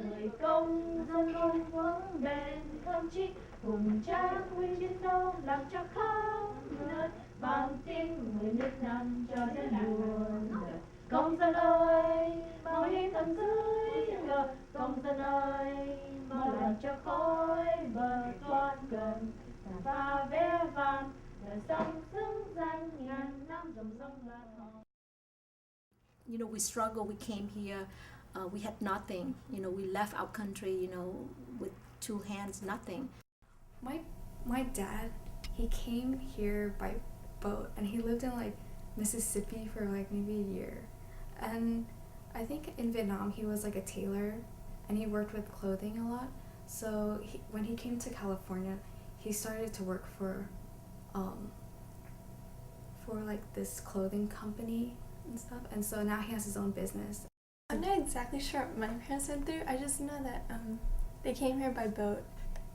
người công dân luôn vững bền không chí cùng trang huy chiến đấu làm cho khắp nơi vang tiếng người Việt Nam cho đến muôn đời. Công dân ơi mau hy sinh dưới cờ, công dân ơi mau làm cho khói bờ toan gần và vẽ vang đời sống xứng danh ngàn năm dòng sông là hồng. You know, we struggled, we came here, we had nothing. You know, we left our country, you know, with two hands, nothing. My dad, he came here by boat and he lived in like Mississippi for like maybe a year. And I think in Vietnam he was like a tailor and he worked with clothing a lot. So when he came to California, he started to work for like this clothing company and stuff, and so now he has his own business. I'm not exactly sure what my parents went through. I just know that they came here by boat,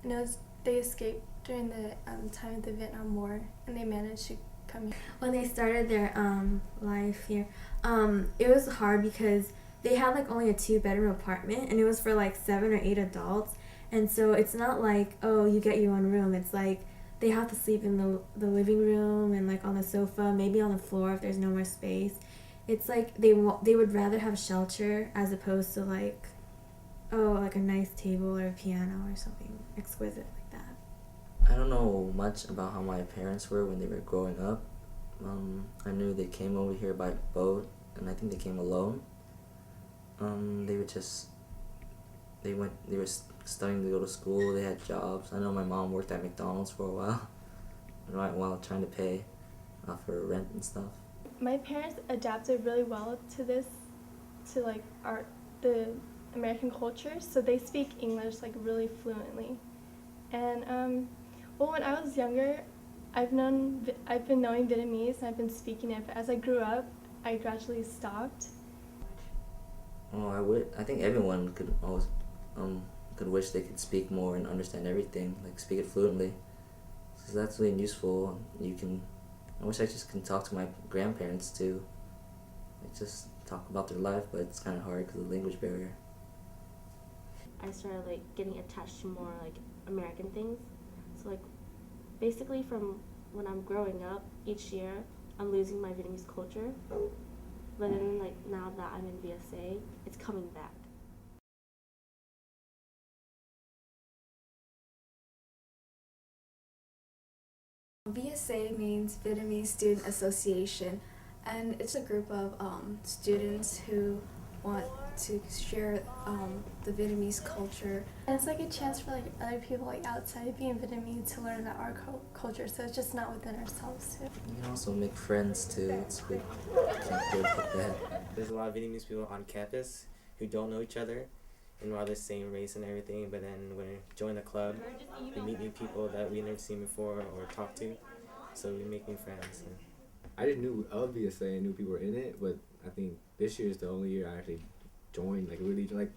and they escaped during the time of the Vietnam War, and they managed to come here. When they started their life here, it was hard because they had like only a 2-bedroom apartment, and it was for like 7 or 8 adults, and so it's not like, oh, you get your own room. It's like they have to sleep in the living room and like on the sofa, maybe on the floor if there's no more space. It's like they would rather have shelter as opposed to like, oh, like a nice table or a piano or something exquisite like that. I don't know much about how my parents were when they were growing up. I knew they came over here by boat, and I think they came alone. They were studying to go to school. They had jobs. I know my mom worked at McDonald's for a while trying to pay for rent and stuff. My parents adapted really well to the American culture, so they speak English like really fluently. And well, when I was younger, I've been knowing Vietnamese and I've been speaking it, but as I grew up, I gradually stopped. Oh, I think everyone could wish they could speak more and understand everything, like speak it fluently. So that's really useful. I wish I just can talk to my grandparents too. Like just talk about their life, but it's kind of hard because of the language barrier. I started like getting attached to more like American things. So like basically from when I'm growing up, each year I'm losing my Vietnamese culture. But then like now that I'm in VSA, it's coming back. VSA means Vietnamese Student Association, and it's a group of students who want to share the Vietnamese culture. And it's like a chance for like other people like outside of being Vietnamese to learn about our culture, so it's just not within ourselves too. You can also make friends too. It's good. Can't really put that. There's a lot of Vietnamese people on campus who don't know each other and we're all the same race and everything, but then when we join the club, we meet new people that we've never seen before or talked to, so we make new friends. I just knew of VSA and knew people were in it, but I think this year is the only year I actually joined, like really, like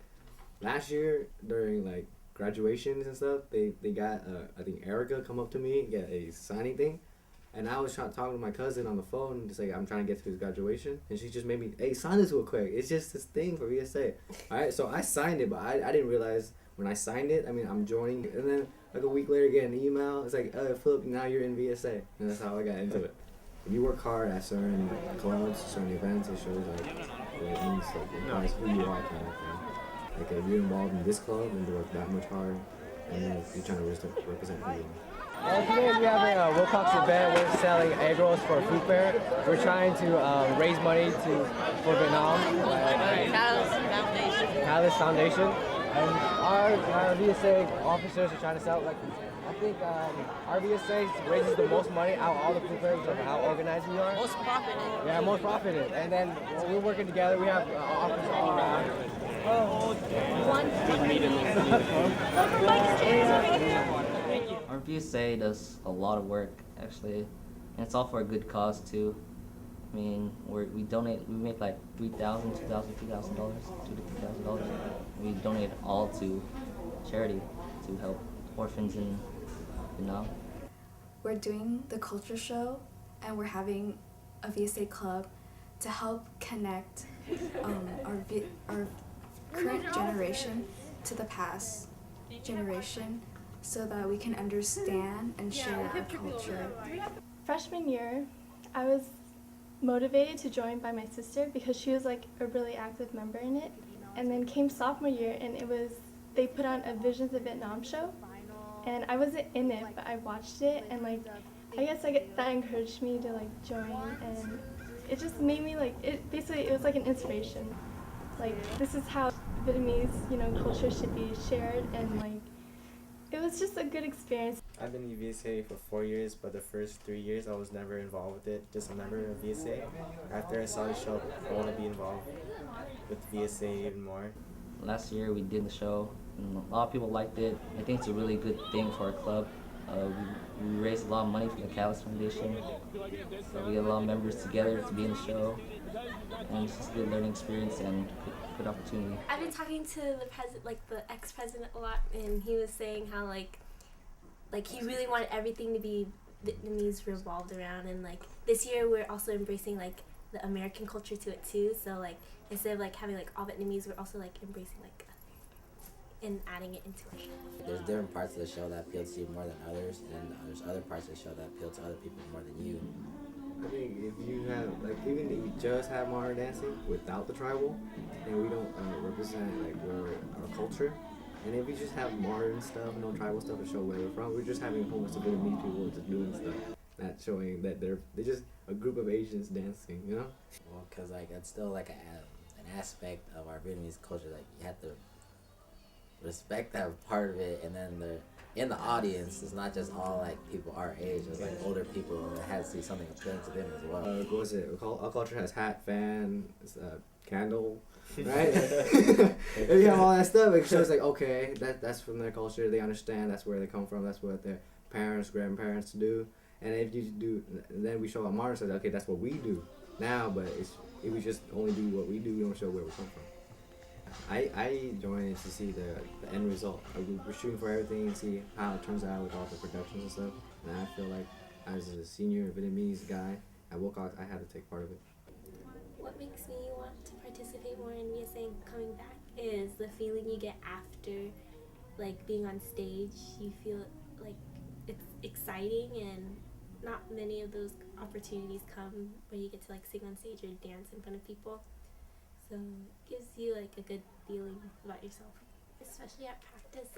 last year during like graduations and stuff, they got, I think Erica come up to me, get a signing thing, and I was talking to my cousin on the phone, just like I'm trying to get to his graduation, and she just made me, hey, sign this real quick. It's just this thing for VSA. Alright, so I signed it, but I didn't realize when I signed it, I mean, I'm joining, and then like a week later, get an email, it's like, Philip, now you're in VSA, and that's how I got into it. If you work hard at certain clubs, certain events, it shows like it means like it implies who you are kind of thing. Like if you're involved in this club and you work that much hard, and then you're trying to represent who you are. Today we have a Wilcox event. We're selling egg rolls for a food fair. We're trying to raise money for Vietnam. Catalyst Foundation. And our VSA officers are trying to sell, like, I think our VSA raises the most money out of all the food fairs of how organized we are. Most profited. Yeah, most profited. And then when we're working together, we have officers all around. Our VSA does a lot of work, actually, and it's all for a good cause too. I mean, we make like $3,000, $2,000, $3,000, $2,000. We donate all to charity to help orphans in Vietnam. We're doing the culture show, and we're having a VSA club to help connect our current generation to the past generation so that we can understand and share our culture. Freshman year, I was motivated to join by my sister because she was like a really active member in it. And then came sophomore year, and they put on a Visions of Vietnam show, and I wasn't in it, but I watched it, and like I guess that encouraged me to like join, and it just made me like it was like an inspiration. Like this is how Vietnamese, culture should be shared, and like it was just a good experience. I've been in VSA for 4 years, but the first 3 years I was never involved with it, just a member of VSA. After I saw the show, I want to be involved with VSA even more. Last year we did the show, and a lot of people liked it. I think it's a really good thing for our club. We raised a lot of money for the Catalyst Foundation, so we get a lot of members together to be in the show, and it's just a good learning experience and good opportunity. I've been talking to the ex-president a lot, and he was saying how like he really wanted everything to be Vietnamese revolved around, and like this year we're also embracing like the American culture to it too. So like instead of like having like all Vietnamese, we're also like embracing like and adding it into our show. There's different parts of the show that appeal to you more than others, and there's other parts of the show that appeal to other people more than you. I think if you have, even if you just have modern dancing without the tribal, and we don't represent, our culture, and if you just have modern stuff, no tribal stuff to show where we're from, we're just having a whole bunch of Vietnamese people just doing stuff, not showing that they're just a group of Asians dancing, Well, because, it's still, an aspect of our Vietnamese culture, you have to respect that part of it, and then in the audience, it's not just all people our age. It's older people that has to see something appealing to them as well. What was it? Our culture has hat, fan, candle, right? If you have all that stuff, it shows okay, that's from their culture. They understand. That's where they come from. That's what their parents, grandparents do. And if you do, then we show our modern side. Okay, that's what we do now. But if we just only do what we do, we don't show where we come from. I joined to see the end result. We're shooting for everything and see how it turns out with all the productions and stuff. And I feel like as a senior Vietnamese guy at Wilcox, I had to take part of it. What makes me want to participate more in VSA and coming back is the feeling you get after being on stage. You feel like it's exciting, and not many of those opportunities come where you get to sing on stage or dance in front of people. So it gives you a good feeling about yourself. Especially at practice,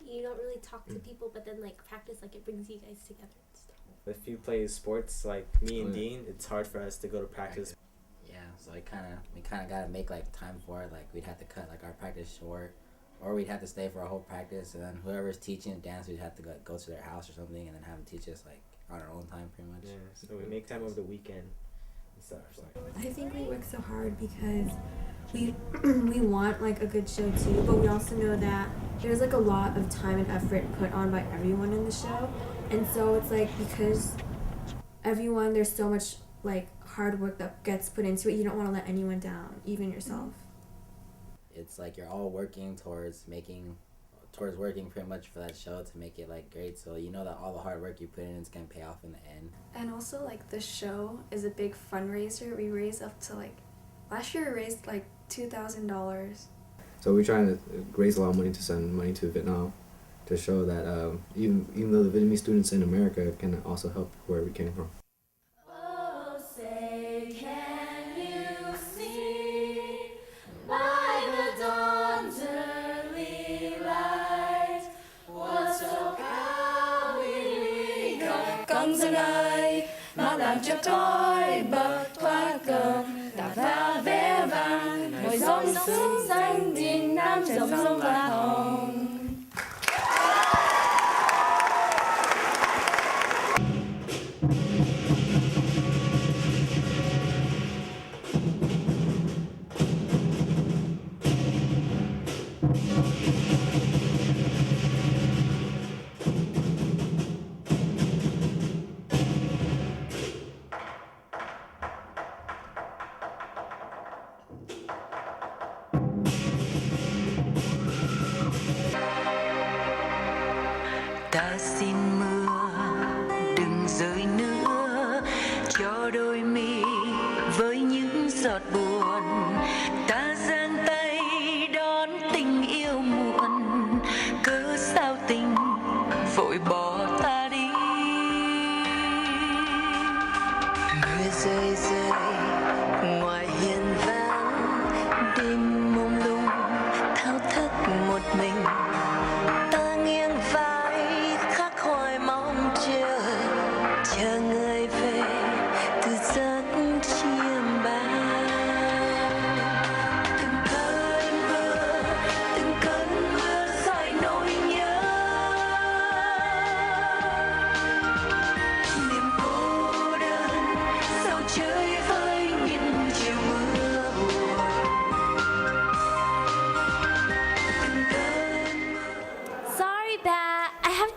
you don't really talk to people, but then practice, it brings you guys together and stuff. If you play sports like me and Dean, it's hard for us to go to practice. Yeah, so we kind of got to make time for it. We'd have to cut our practice short, or we'd have to stay for a whole practice, and then whoever's teaching dance, we'd have to go to their house or something, and then have them teach us on our own time, pretty much. Yeah, so we make time over the weekend and stuff. I think we work so hard because we want a good show too, but we also know that there's a lot of time and effort put on by everyone in the show, and so it's because everyone, there's so much hard work that gets put into it. You don't want to let anyone down, even yourself. It's you're all working towards working pretty much for that show to make it great, so you know that all the hard work you put in is gonna pay off in the end. And also the show is a big fundraiser. We raised up to last year we raised $2,000. So we're trying to raise a lot of money to send money to Vietnam to show that even though the Vietnamese students in America can also help where we came from. Oh, say, can you see by the dawn's early light what so cao uy công dân ơi, mau làm cho tôi bật hoa cờ đạp vào vé vàng ngồi dòng sương xanh nhìn nam dòng sông và hồng. đêm mông lung thao thức một mình, ta nghiêng vai khắc khoải mong chờ người về từ giấc chiêm bao. Từng cơn mưa dọi nỗi nhớ, niềm cô đơn sao chơi với những chiều mưa buồn. Sorry, Bat.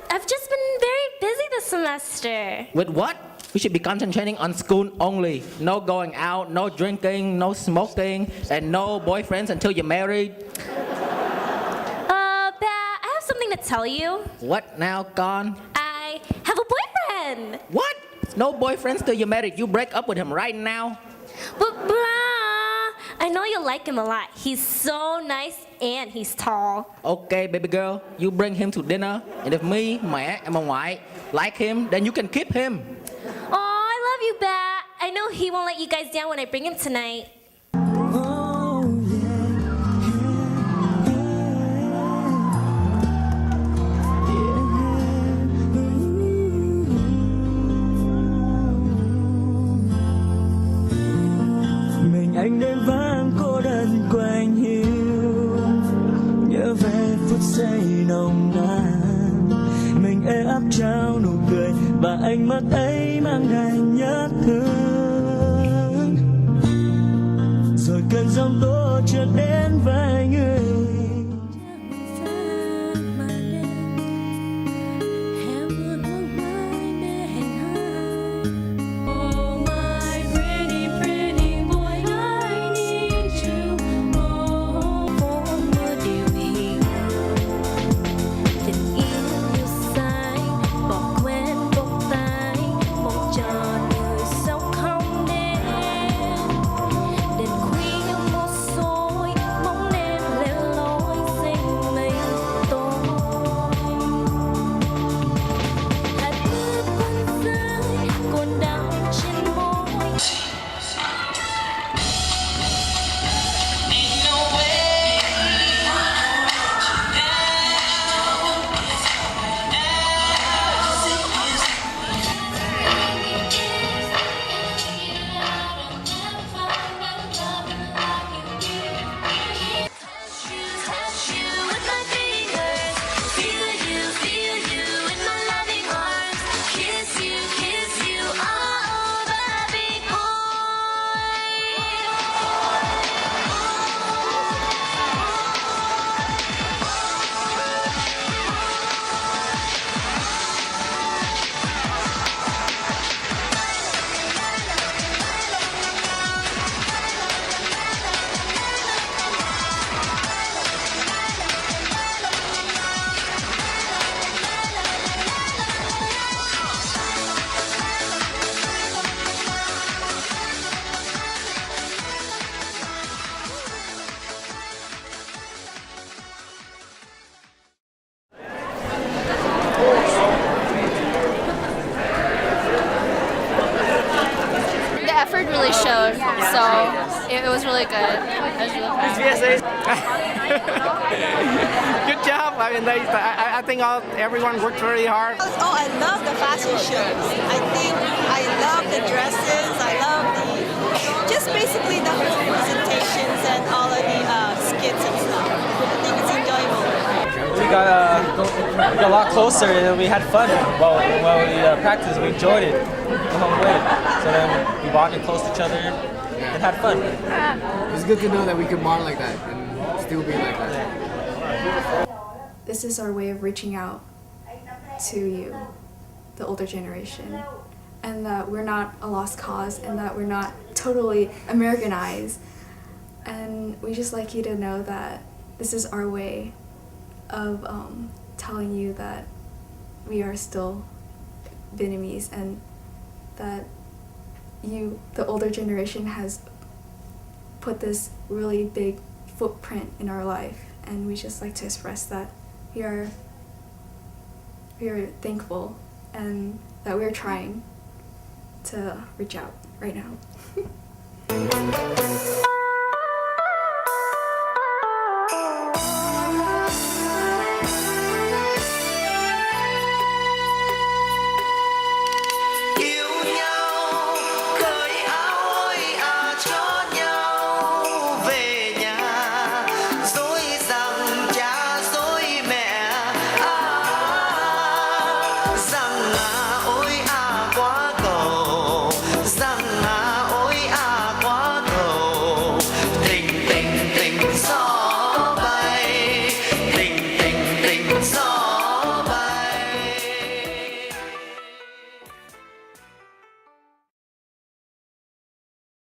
I've just been very busy this semester. With what? We should be concentrating on school only. No going out, no drinking, no smoking, and no boyfriends until you're married. Bat, I have something to tell you. What now, Con? I have a boyfriend. What? No boyfriends till you're married. You break up with him right now. But, I know you'll like him a lot. He's so nice and he's tall. Okay, baby girl, you bring him to dinner, and if me, mẹ, and my wife like him, then you can keep him. Oh, I love you, Bat. I know he won't let you guys down when I bring him tonight. Mình anh đêm vắng cô đơn quanh hiu, nhớ về phút giây nồng nàn. Mình ê áp trao nụ cười và ánh mắt ấy mang đầy nhớ thương. Rồi cơn giông tố chợt đến với người. Really showed, so it was really good. It was really fun. VSA. Good job. I mean, I think everyone worked very hard. Oh, I love the fashion shows. I love the dresses. I love just basically the whole presentations and all of the skits and stuff. I think it's enjoyable. We got a lot closer and we had fun while we practiced. We enjoyed it the whole way. So then we bonded close to each other and had fun. It was good to know that we could bond like that and still be like that. This is our way of reaching out to you, the older generation, and that we're not a lost cause and that we're not totally Americanized. And we just like you to know that this is our way of telling you that we are still Vietnamese and that you, the older generation, has put this really big footprint in our life, and we just like to express that we are thankful and that we're trying to reach out right now.